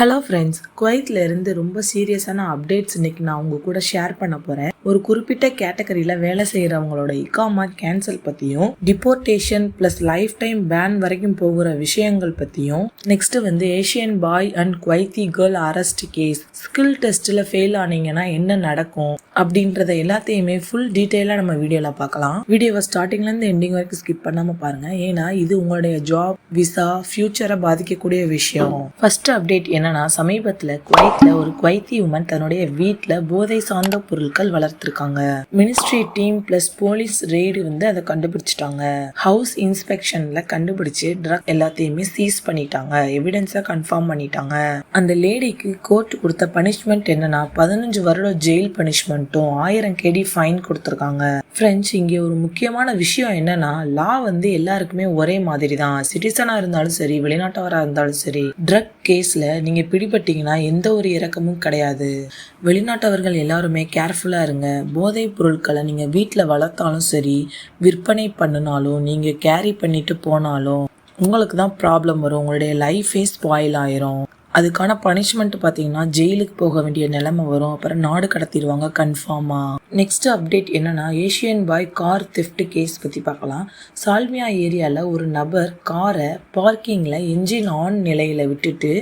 Hello friends, குவைத்தில் இருந்து ரொம்ப சீரியஸான அப்டேட்ஸ் இன்னைக்கு நான் உங்க கூட ஷேர் பண்ண போகிறேன். ஒரு குறிப்பிட்ட கேட்டகரியில் வேலை செய்கிறவங்களோட இகாமா கேன்சல் பற்றியும், deportation plus life time ban வரைக்கும் போகிற விஷயங்கள் பற்றியும், நெக்ஸ்ட் வந்து Asian boy and Kuwaiti girl arrest case, skill டெஸ்ட்டில் ஃபெயில் ஆனீங்கன்னா என்ன நடக்கும் அப்படின்றத எல்லாத்தையுமே ஃபுல் டீட்டெயிலாக நம்ம வீடியோவில் பார்க்கலாம். வீடியோவை ஸ்டார்டிங்லேருந்து எண்டிங் வரைக்கும் ஸ்கிப் பண்ணாமல் பாருங்கள், ஏன்னா இது உங்களுடைய ஜாப், விசா, ஃபியூச்சரை பாதிக்கக்கூடிய விஷயம். ஃபர்ஸ்ட் அப்டேட் என்னன்னா, சமீபத்தில் குவைத்தில் ஒரு குவைத்தி உமன் தன்னுடைய வீட்டில் போதை சார்ந்த பொருட்கள் வளர்த்திருக்காங்க. Ministry team plus police raid வந்து அதை கண்டுபிடிச்சிட்டாங்க. ஹவுஸ் இன்ஸ்பெக்ஷன்ல கண்டுபிடிச்சு ட்ரக் எல்லாத்தையுமே சீஸ் பண்ணிட்டாங்க. எவிடன்ஸை கன்ஃபார்ம் பண்ணிட்டாங்க. அந்த லேடிக்கு கோர்ட் கொடுத்த பனிஷ்மெண்ட் என்னன்னா 15 வருடம் ஜெயில் பனிஷ்மெண்ட்டும் 1000 KD ஃபைன் கொடுத்துருக்காங்க. ஃப்ரெண்ட்ஸ், இங்கே ஒரு முக்கியமான விஷயம் என்னன்னா, லா வந்து எல்லாருக்குமே ஒரே மாதிரி தான். சிட்டிசனா இருந்தாலும் சரி, வெளிநாட்டவராக இருந்தாலும் சரி, ட்ரக் கேஸ்ல நீங்க பிடிபட்டீங்கன்னா எந்த ஒரு இறக்கமும் கிடையாது. வெளிநாட்டவர்கள் எல்லாருமே கேர்ஃபுல்லா இருங்க. போதைப் பொருட்களை நீங்க வீட்டில் வளர்த்தாலும் சரி, விற்பனை பண்ணினாலும், நீங்க கேரி பண்ணிட்டு போனாலும் உங்களுக்கு தான் ப்ராப்ளம் வரும். உங்களுடைய லைஃபே ஸ்பாயில் ஆயிரும். அதுக்கான பனிஷ்மெண்ட் பார்த்தீங்கன்னா ஜெயிலுக்கு போக வேண்டிய நிலைமை வரும். அப்புறம் நாடு கடத்திடுவாங்க கன்ஃபார்மா. நெக்ஸ்ட் அப்டேட் என்னன்னா, ஏஷியன் பாய் கார் தெஃப்ட் கேஸ் பற்றி பார்க்கலாம். சால்மியா ஏரியாவில் ஒரு நபர் காரை பார்க்கிங்கில் என்ஜின் ஆன் நிலையில் விட்டுட்டு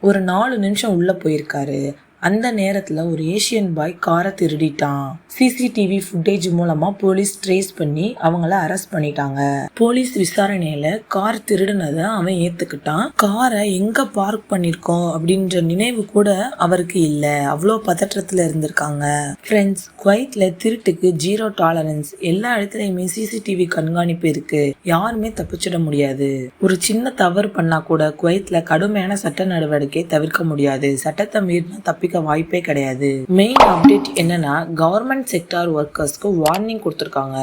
ஒரு 4 நிமிஷம் உள்ளே போயிருக்காரு. அந்த நேரத்தில் ஒரு ஏஷியன் பாய் காரை திருடிட்டான். CCTV ஃபுட்டேஜ் மூலமாக போலீஸ் ட்ரேஸ் பண்ணி அவங்கள அரெஸ்ட் பண்ணிட்டாங்க. போலீஸ் விசாரணையில கார் திருடுனதை அவன் ஏத்துக்கிட்டான். காரை எங்க பார்க் பண்ணிருக்கோம் அப்படின்ற நினைவு கூட அவருக்கு இல்லை. அவ்வளோ பதற்றத்தில் இருந்திருக்காங்க. ஃப்ரெண்ட்ஸ், குவைத்தில் திருட்டுக்கு 0 டாலரன்ஸ். எல்லா இடத்துலையுமே CCTV கண்காணிப்பு இருக்கு. யாருமே தப்பிச்சிட முடியாது. ஒரு சின்ன தவறு பண்ணா கூட குவைத்தில் கடுமையான சட்ட நடவடிக்கை தவிர்க்க முடியாது. சட்டத்தை மீறினா தப்பி வாய்ப்பே கிடையாது. மெயின் அப்டேட் என்னன்னா, கவர்மெண்ட் செக்டார் ஒர்க்கர்ஸ்க்கு வார்னிங் கொடுத்துருக்காங்க.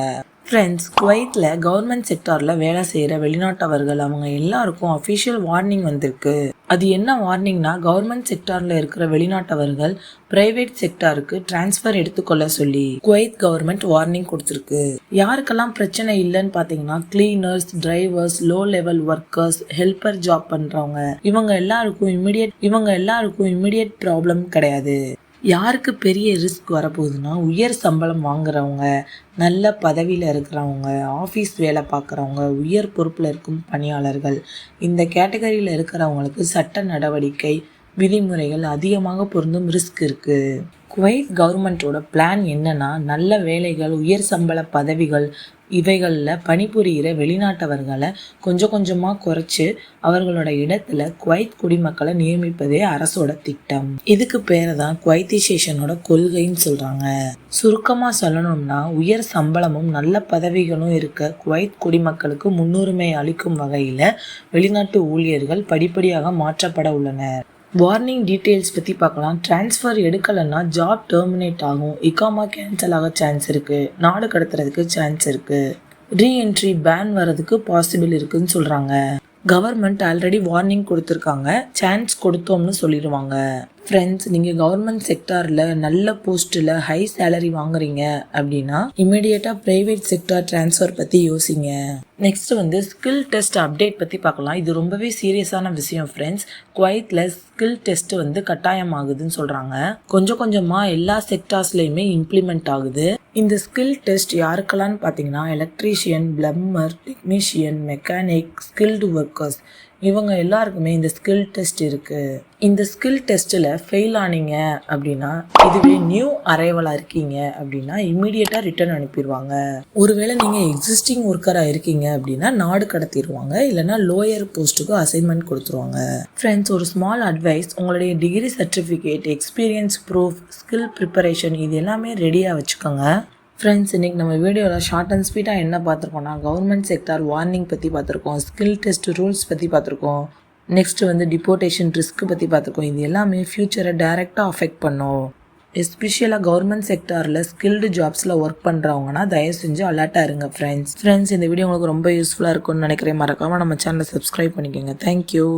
ஃப்ரெண்ட்ஸ், குவைத்தில் கவர்மெண்ட் செக்டாரில் வேலை செய்கிற வெளிநாட்டவர்கள் அவங்க எல்லாருக்கும் அஃபிஷியல் வார்னிங் வந்திருக்கு. அது என்ன வார்னிங்னா, கவர்மெண்ட் செக்டாரில் இருக்கிற வெளிநாட்டவர்கள் பிரைவேட் செக்டாருக்கு டிரான்ஸ்ஃபர் எடுத்துக்கொள்ள சொல்லி குவைத் கவர்மெண்ட் வார்னிங் கொடுத்துருக்கு. யாருக்கெல்லாம் பிரச்சனை இல்லைன்னு பார்த்தீங்கன்னா, cleaners, drivers, low level workers, helper job பண்ணுறவங்க, இவங்க எல்லாருக்கும் இமிடியேட் ப்ராப்ளம் கிடையாது. யாருக்கு பெரிய ரிஸ்க் வரப்போகுதுன்னா, உயர் சம்பளம் வாங்குறவங்க, நல்ல பதவியில் இருக்கிறவங்க, ஆஃபீஸ் வேலை பார்க்குறவங்க, உயர் பொறுப்பில் இருக்கும் பணியாளர்கள், இந்த கேட்டகரியில் இருக்கிறவங்களுக்கு சட்ட நடவடிக்கை விதிமுறைகள் அதிகமாக பொருந்தும் ரிஸ்க் இருக்குது. குவைத் கவர்மெண்ட்டோட பிளான் என்னன்னா, நல்ல வேலைகள், உயர் சம்பள பதவிகள் இவைகளில் பணிபுரிகிற வெளிநாட்டவர்களை கொஞ்சம் கொஞ்சமாக குறைச்சி அவர்களோட இடத்துல குவைத் குடிமக்களை நியமிப்பதே அரசோட திட்டம். இதுக்கு பேரை தான் குவைத்திசேஷனோட கொள்கைன்னு சொல்கிறாங்க. சுருக்கமாக சொல்லணும்னா, உயர் சம்பளமும் நல்ல பதவிகளும் இருக்க குவைத் குடிமக்களுக்கு முன்னுரிமை அளிக்கும் வகையில் வெளிநாட்டு ஊழியர்கள் படிப்படியாக மாற்றப்பட உள்ளனர். வார்னிங் டீட்டெயில்ஸ் பற்றி பார்க்கலாம். டிரான்ஸ்ஃபர் எடுக்கலைன்னா ஜாப் டெர்மினேட் ஆகும். இகாமா கேன்சல் ஆக சான்ஸ் இருக்குது. நாடு கடத்துறதுக்கு சான்ஸ் இருக்குது. ரீஎன்ட்ரி பேன் வர்றதுக்கு பாசிபிள் இருக்குன்னு சொல்கிறாங்க. கவர்மெண்ட் ஆல்ரெடி வார்னிங் கொடுத்துருக்காங்க. சான்ஸ் கொடுத்தோம்னு சொல்லிடுவாங்க. ஃப்ரெண்ட்ஸ், நீங்கள் கவர்மெண்ட் செக்டாரில் நல்ல போஸ்ட்டில் ஹை சேலரி வாங்குறீங்க அப்படின்னா இமீடியட்டாக ப்ரைவேட் செக்டார் ட்ரான்ஸ்ஃபர் பற்றி யோசிங்க. நெக்ஸ்ட் வந்து ஸ்கில் டெஸ்ட் அப்டேட் பற்றி பார்க்கலாம். இது ரொம்பவே சீரியஸான விஷயம் ஃப்ரெண்ட்ஸ். குவைத்தில் ஸ்கில் டெஸ்ட் வந்து கட்டாயமாகுதுன்னு சொல்கிறாங்க. கொஞ்சம் கொஞ்சமாக எல்லா செக்டார்ஸ்லையுமே இம்ப்ளிமெண்ட் ஆகுது. இந்த ஸ்கில் டெஸ்ட் யாருக்கெல்லாம் பார்த்தீங்கன்னா, electrician, plumber, technician, mechanic, skilled workers, இவங்க எல்லாருக்குமே இந்த ஸ்கில் டெஸ்ட் இருக்கு. இந்த ஸ்கில் டெஸ்ட்டில் ஃபெயில் ஆனீங்க அப்படின்னா, இதுவே நியூ அரைவலாக இருக்கீங்க அப்படின்னா இம்மீடியட்டாக ரிட்டர்ன் அனுப்பிடுவாங்க. ஒருவேளை நீங்கள் எக்ஸிஸ்டிங் ஒர்க்கராக இருக்கீங்க அப்படின்னா நாடு கடத்திடுவாங்க. இல்லைனா லோயர் போஸ்ட்டுக்கு அசைன்மெண்ட் கொடுத்துருவாங்க. ஃப்ரெண்ட்ஸ், ஒரு ஸ்மால் அட்வைஸ், உங்களுடைய degree certificate, experience proof, skill preparation இது எல்லாமே ரெடியாக வச்சுக்கோங்க. ஃப்ரெண்ட்ஸ், இன்றைக்கி நம்ம வீடியோவில் ஷார்ட் அண்ட் ஸ்வீட்டாக என்ன பார்த்துருக்கோம்னா, கவர்மெண்ட் செக்டார் வார்னிங் பற்றி பார்த்துருக்கோம், ஸ்கில் டெஸ்ட் ரூல்ஸ் பற்றி பார்த்துருக்கோம், நெக்ஸ்ட் வந்து டிபோர்டேஷன் ரிஸ்க் பற்றி பார்த்துருக்கோம். இது எல்லாமே ஃப்யூச்சரை டைரெக்டாக அஃபெக்ட் பண்ணும். எஸ்பெஷலாக கவர்மெண்ட் செக்டாரில் ஸ்கில்டு ஜாப்ஸில் ஒர்க் பண்ணுறவங்கன்னா தயவு செஞ்சு அலர்ட்டாக இருங்க ஃப்ரெண்ட்ஸ். இந்த வீடியோ உங்களுக்கு ரொம்ப யூஸ்ஃபுல்லாக இருக்கும்னு நினைக்கிறேன். மறக்காமல் நம்ம சேனலை சப்ஸ்கிரைப் பண்ணிக்கோங்க. தேங்க்யூ.